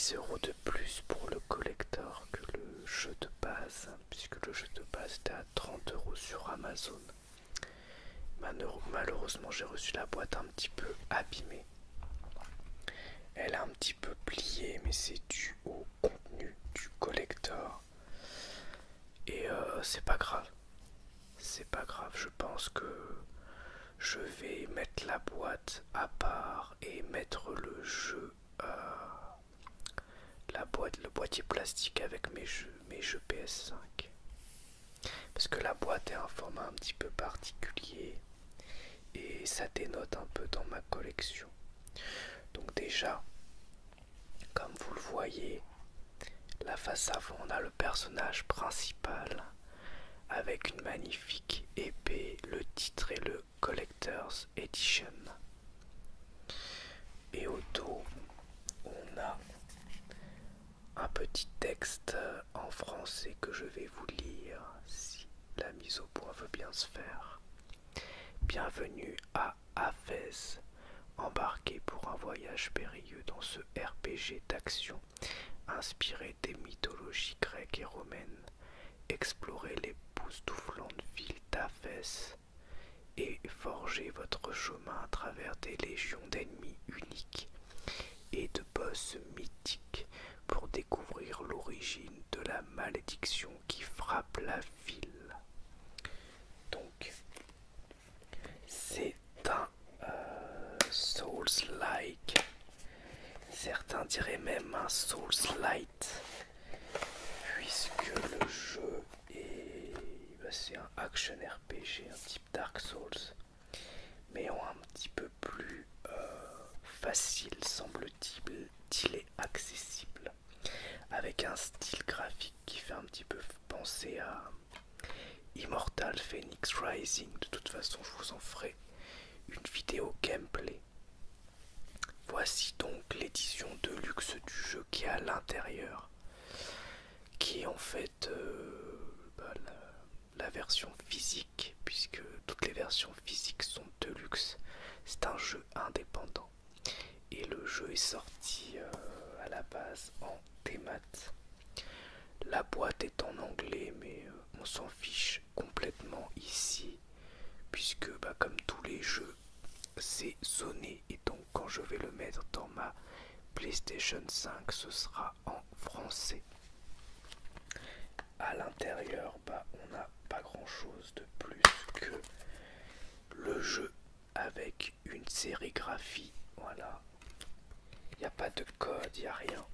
10 € de plus pour le collector que le jeu de base, puisque le jeu de base était à 30 € sur Amazon. Malheureusement, j'ai reçu la boîte un petit peu abîmée. Elle a un petit peu plié, mais c'est dû au contenu du collector. Et c'est pas grave. C'est pas grave, je pense que je vais mettre la boîte à part et mettre le jeu, le boîtier plastique avec mes jeux PS5. Parce que la boîte est un format un petit peu particulier et ça dénote un peu dans ma collection. Donc déjà, comme vous le voyez, la face avant, on a le personnage principal avec une magnifique épée, le titre est le Collector's Edition. Et au dos, on a un petit texte en français que je vais vous lire si la mise au point veut bien se faire. Bienvenue à Hafez, embarquez pour un voyage périlleux dans ce RPG d'action inspiré des mythologies grecques et romaines. Explorez les époustouflantes villes d'Hafez et forgez votre chemin à travers des légions d'ennemis uniques et de boss mythiques pour découvrir l'origine de la malédiction qui frappe la ville. Donc, c'est un Souls-like. Certains diraient même un Souls-light, puisque le jeu est, c'est un action RPG, un type Dark Souls, mais en un petit peu plus facile, semble-t-il, et accessible, avec un style graphique qui fait un petit peu penser à Immortal Phoenix Rising. De toute façon, je vous en ferai une vidéo gameplay. Voici donc l'édition de luxe du jeu qui est à l'intérieur, qui est en fait la version physique, puisque toutes les versions physiques sont de luxe. C'est un jeu indépendant et le jeu est sorti à la base en démat. La boîte est en anglais, mais on s'en fiche complètement ici, puisque comme tous les jeux, c'est sonné, et donc quand je vais le mettre dans ma PlayStation 5, ce sera en français. À l'intérieur, on n'a pas grand chose de plus que le jeu avec une sérigraphie. Voilà, il n'y a pas de code, il n'y a rien.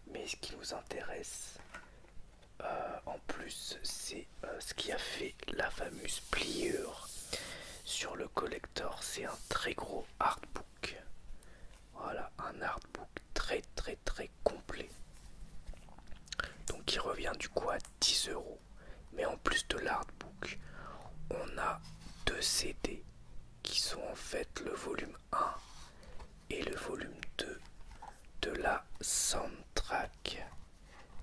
Mais ce qui nous intéresse en plus, c'est ce qui a fait la fameuse pliure sur le collector. C'est un très gros artbook. Voilà, un artbook très très très complet. Donc qui revient du coup à 10 €. Mais en plus de l'artbook, on a 2 CD qui sont en fait le volume 1 et le volume 2 de la soundtrack,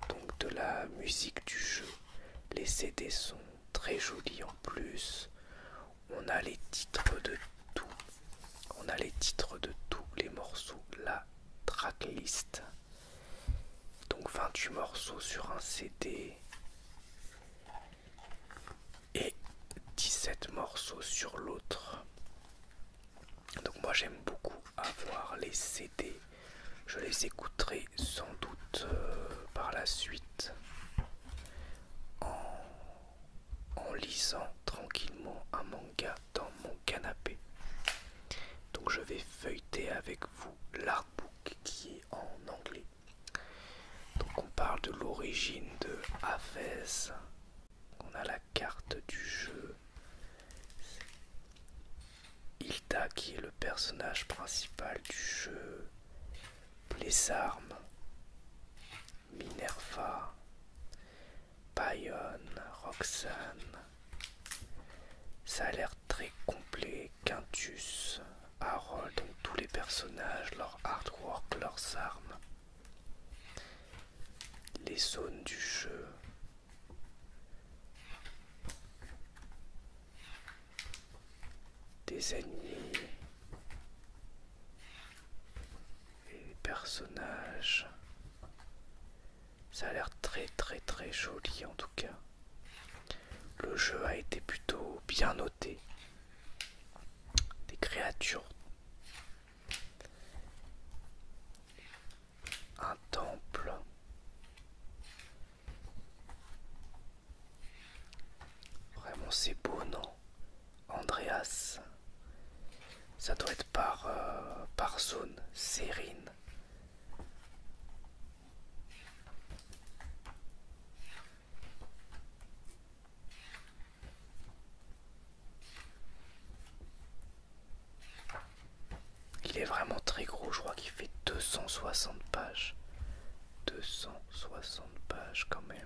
donc de la musique du jeu. Les CD sont très jolis en plus. On a les titres de tout. On a les titres de tous les morceaux, la tracklist. Donc 28 morceaux sur un CD et 17 morceaux sur l'autre. Donc moi j'aime beaucoup avoir les CD. Je les écouterai sans doute par la suite en lisant tranquillement un manga dans mon canapé. Donc je vais feuilleter avec vous l'artbook qui est en anglais. Donc on parle de l'origine de Hafez. On a la carte du jeu. Hilda qui est le personnage principal du jeu. Les armes. Minerva. Bayonne. Roxane. Ça a l'air très complet. Quintus. Harold, donc tous les personnages, leur artwork, leurs armes. Les zones du jeu. Des ennemis. Et des personnages. Ça a l'air très très très joli en tout cas. Le jeu a été plutôt bien noté. Des créatures. Un temple. Vraiment c'est beau, non? Andreas. Ça doit être par zone. Sérine. Il est vraiment très gros, je crois qu'il fait 260 pages. 260 pages quand même.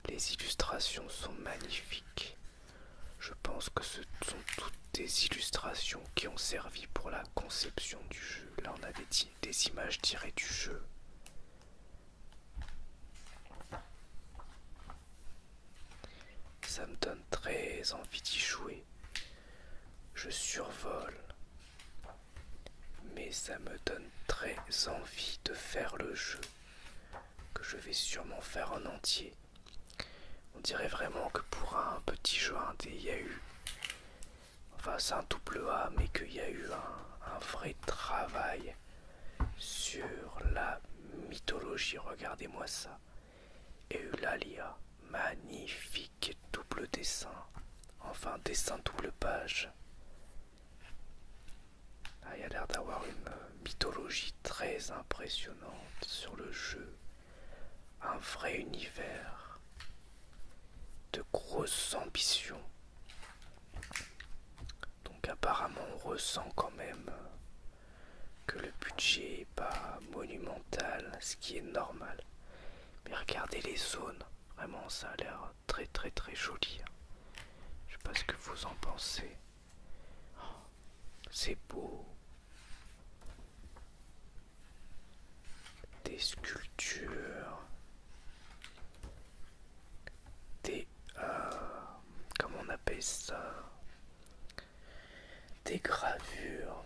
Les illustrations sont magnifiques. Je pense que ce sont toutes des illustrations qui ont servi pour la conception du jeu. Là on avait des images tirées du jeu. Ça me donne très envie d'y jouer. Je survole, mais ça me donne très envie de faire le jeu, que je vais sûrement faire en entier. On dirait vraiment que pour un petit jeu indé, il y a eu, enfin c'est un double A, mais qu'il y a eu un vrai travail sur la mythologie. Regardez-moi ça. Eulalia, magnifique double dessin, enfin dessin double page. Ah, il y a l'air d'avoir une mythologie très impressionnante sur le jeu, un vrai univers, de grosses ambitions. Donc apparemment on ressent quand même que le budget n'est pas monumental, ce qui est normal. Mais regardez les zones, vraiment ça a l'air très très très joli. Je sais pas ce que vous en pensez. Oh, c'est beau. Des sculptures. Des... comment on appelle ça? Des gravures.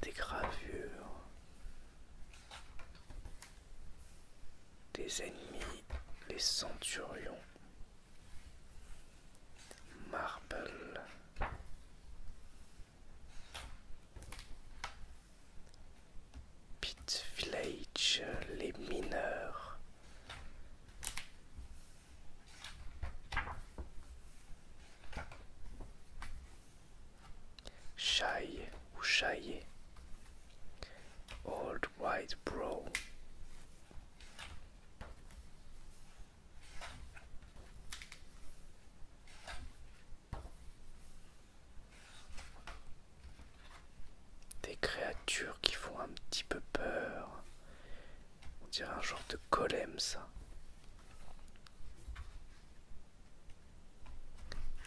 Des gravures. Des ennemis. Les centurions. Marble. Pit Village. Les mineurs. Shy ou Chaillé. Old White Bro. Des créatures qui font un petit peu peur. On dirait un genre de golem ça.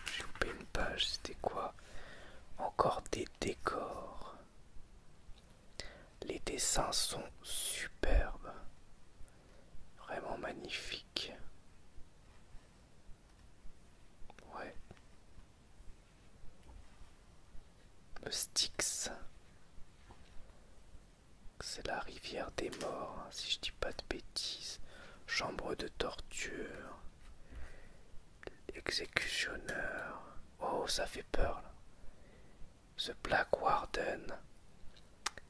J'ai loupé une page, c'était quoi? Encore des décors. Les dessins sont superbes. Vraiment magnifiques. Ouais. Le Styx. C'est la rivière des morts, hein, si je dis pas de bêtises. Chambre de torture. Exécutionneur. Oh, ça fait peur là. Ce Black Warden.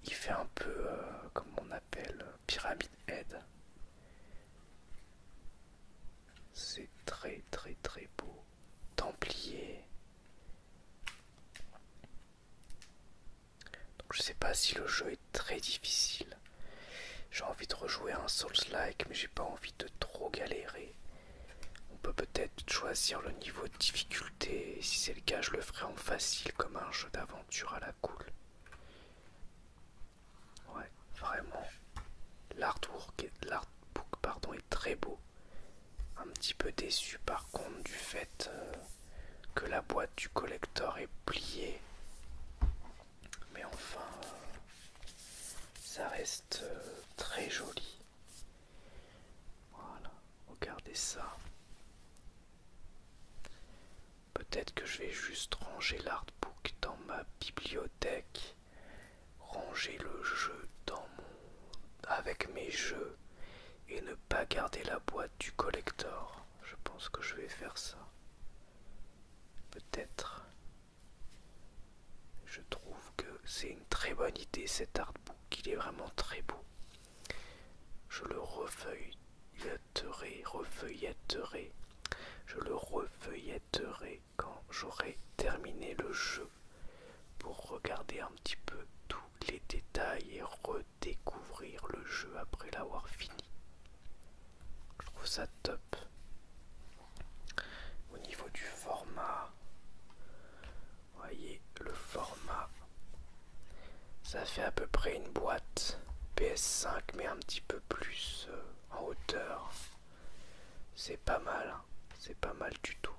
Il fait un peu, comme on appelle, Pyramid Head. C'est très très très beau. Templier. Donc je sais pas si le jeu est très difficile. J'ai envie de rejouer un Souls-like, mais j'ai pas envie de trop galérer. On peut peut-être choisir le niveau de difficulté, et si c'est le cas, je le ferai en facile comme un jeu d'aventure à la cool. Ouais, vraiment. L'artbook pardon, est très beau. Un petit peu déçu par contre du fait que la boîte du collector est pliée. Mais enfin, ça reste très joli. Voilà, regardez ça. peut-être que je vais juste ranger l'artbook dans ma bibliothèque, ranger le jeu dans mon avec mes jeux et ne pas garder la boîte du collector. Je pense que je vais faire ça. Peut-être. Je trouve que c'est une très bonne idée cet artbook, il est vraiment très beau. Je le refeuilletterai, je le refeuilletterai quand j'aurai terminé le jeu pour regarder un petit peu tous les détails et redécouvrir le jeu après l'avoir fini. Je trouve ça top. Au niveau du format, voyez le format, ça fait à peu près une boîte PS5 mais un petit peu plus en hauteur. C'est pas mal, hein. C'est pas mal du tout.